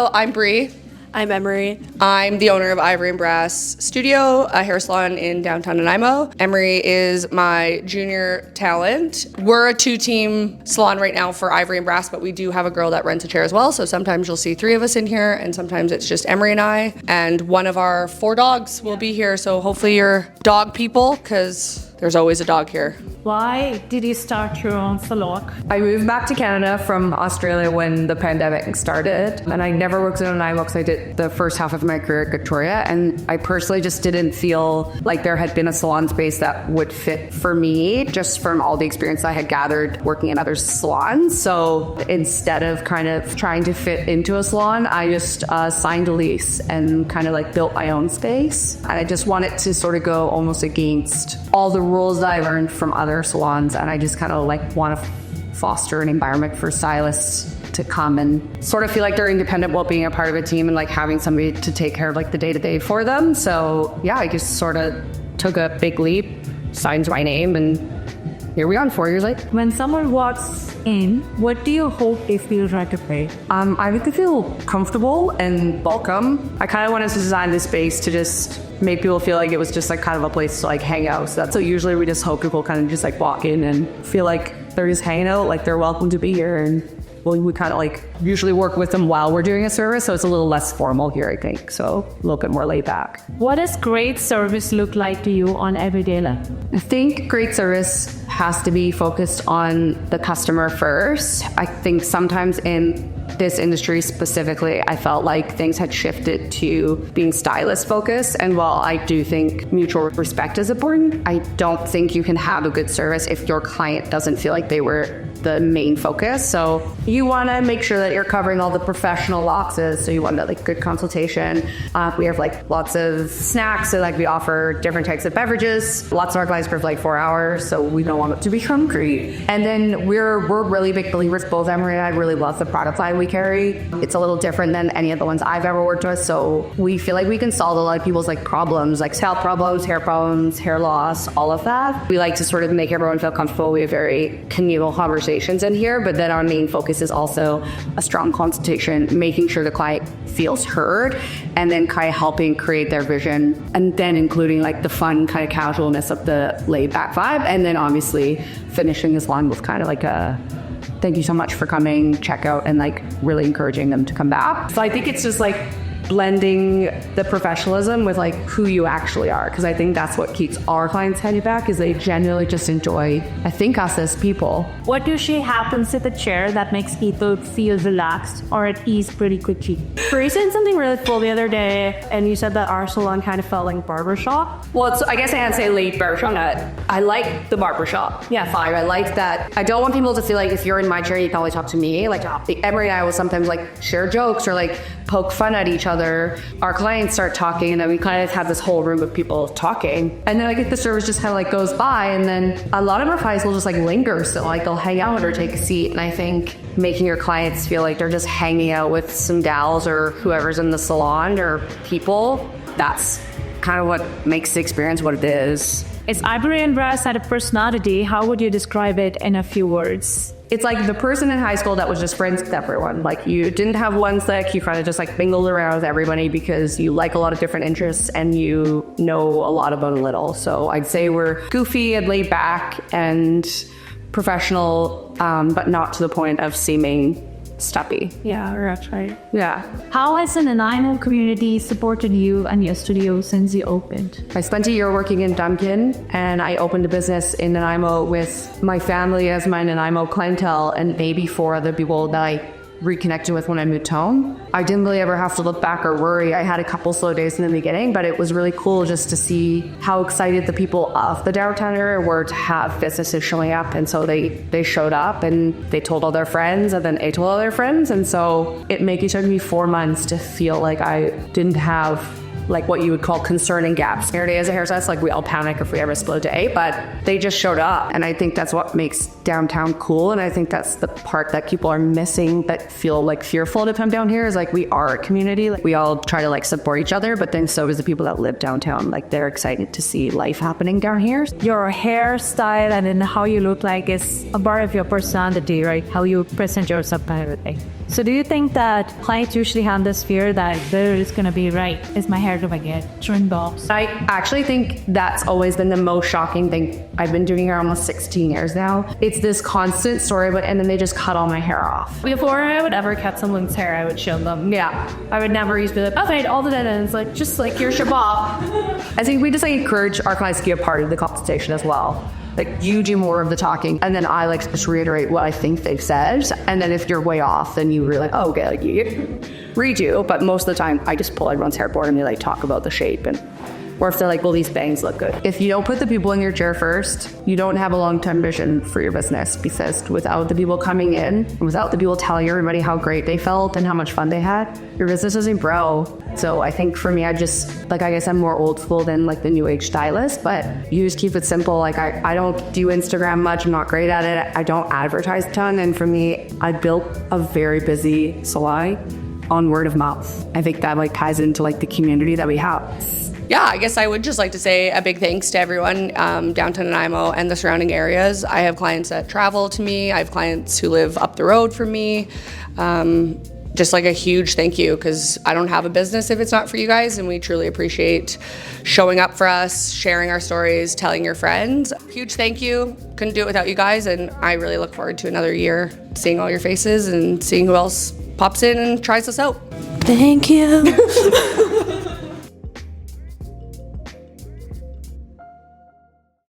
So I'm Bree. I'm Emery. I'm the owner of Ivory Brass Studio, a hair salon in downtown Nanaimo. Emery is my junior talent. We're a 2-team salon right now for Ivory and Brass, but we do have a girl that rents a chair as well. So sometimes you'll see 3 of us in here, and sometimes it's just Emery and I. And one of our 4 dogs will be here. So hopefully you're dog people, because there's always a dog here. Why did you start your own salon? I moved back to Canada from Australia when the pandemic started, and I never worked in Nanaimo because I did the first half of my career at Victoria, and I personally just didn't feel like there had been a salon space that would fit for me, just from all the experience I had gathered working in other salons. So instead of kind of trying to fit into a salon, I just signed a lease and kind of like built my own space. And I just wanted to sort of go almost against all the rules that I learned from other salons, and I just kind of like want to foster an environment for stylists to come and sort of feel like they're independent while being a part of a team and like having somebody to take care of like the day-to-day for them. So yeah, I just sort of took a big leap, signed my name, and here we are 4 years later. When someone walks in, what do you hope they feel right away? I think they feel comfortable and welcome. I kind of wanted to design this space to just make people feel like it was just like kind of a place to like hang out. So usually we just hope people kind of just like walk in and feel like they're just hanging out, like they're welcome to be here. And we kind of like usually work with them while we're doing a service, so it's a little less formal here, I think. So a little bit more laid back. What does great service look like to you on everyday life? I think great service has to be focused on the customer first. I think sometimes in this industry specifically, I felt like things had shifted to being stylist focused. And while I do think mutual respect is important, I don't think you can have a good service if your client doesn't feel like they were the main focus. So you want to make sure that you're covering all the professional boxes. So you want like good consultation. We have like lots of snacks. So like we offer different types of beverages. Lots of our clients for like 4 hours. So we don't want it to be concrete. And then we're really big believers. Both Emery and I really love the product line we carry. It's a little different than any of the ones I've ever worked with. So we feel like we can solve a lot of people's like problems, like scalp problems, hair loss, all of that. We like to sort of make everyone feel comfortable. We have very communal conversations in here, but then our main focus is also a strong consultation, making sure the client feels heard, and then kind of helping create their vision, and then including like the fun kind of casualness of the laid back vibe, and then obviously finishing this line with kind of like a thank you so much for coming, check out, and like really encouraging them to come back. So I think it's just like blending the professionalism with like who you actually are, because I think that's what keeps our clients headed back, is they genuinely just enjoy, I think, us as people. What usually happens to the chair that makes people feel relaxed or at ease pretty quickly? You said something really cool the other day, and you said that our salon kind of felt like barbershop. Well, I guess I can't say late barbershop. I like the barbershop. Yeah. Vibe. I like that. I don't want people to feel like if you're in my chair, you can only talk to me. Like Emery and I will sometimes like share jokes or like poke fun at each other. Our clients start talking, and then we kind of have this whole room of people talking. And then like the service just kind of like goes by, and then a lot of our clients will just like linger. So like they'll hang out or take a seat. And I think making your clients feel like they're just hanging out with some gals or whoever's in the salon or people, that's kind of what makes the experience what it is. Is Ivory and Brass had a personality? How would you describe it in a few words? It's like the person in high school that was just friends with everyone. Like you didn't have one clique, you kind of just like mingled around with everybody because you like a lot of different interests and you know a lot about a little. So I'd say we're goofy and laid back and professional, but not to the point of seeming stuffy. Yeah, that's right. Yeah. How has the Nanaimo community supported you and your studio since you opened? I spent a year working in Duncan, and I opened a business in Nanaimo with my family as my Nanaimo clientele and maybe 4 other people that I reconnected with when I moved home. I didn't really ever have to look back or worry. I had a couple slow days in the beginning, but it was really cool just to see how excited the people of the downtown area were to have businesses showing up. And so they showed up and they told all their friends, and then they told all their friends. And so it took me 4 months to feel like I didn't have like what you would call concerning gaps. Every day as a hairstylist, like we all panic if we ever split a day, but they just showed up. And I think that's what makes downtown cool. And I think that's the part that people are missing that feel like fearful to come down here, is like we are a community. Like we all try to like support each other, but then so does the people that live downtown. Like they're excited to see life happening down here. Your hairstyle and then how you look like is a part of your personality, right? How you present yourself kind of thing. So do you think that clients usually have this fear that they're just going to be right? Is my hair going to get trimmed off? I actually think that's always been the most shocking thing. I've been doing hair almost 16 years now. It's this constant story, and then they just cut all my hair off. Before I would ever cut someone's hair, I would show them. Yeah. I would never used to be like, okay, all the dead ends, like, just like, here's your bob. I think we just encourage our clients to be a part of the consultation as well. Like, you do more of the talking, and then I like to just reiterate what I think they've said. And then if you're way off, then you really oh, okay, like you redo. But most of the time, I just pull everyone's hair board and they like talk about the shape and. Or if they're like, well, these bangs look good. If you don't put the people in your chair first, you don't have a long-term vision for your business, because without the people coming in, without the people telling everybody how great they felt and how much fun they had, your business doesn't grow. So I think for me, I just, like, I guess I'm more old school than like the new age stylist, but you just keep it simple. Like I don't do Instagram much. I'm not great at it. I don't advertise a ton. And for me, I built a very busy salon on word of mouth. I think that like ties into like the community that we have. Yeah, I guess I would just like to say a big thanks to everyone, downtown Nanaimo and the surrounding areas. I have clients that travel to me. I have clients who live up the road from me. Just like a huge thank you, because I don't have a business if it's not for you guys, and we truly appreciate showing up for us, sharing our stories, telling your friends. Huge thank you. Couldn't do it without you guys, and I really look forward to another year seeing all your faces and seeing who else pops in and tries us out. Thank you.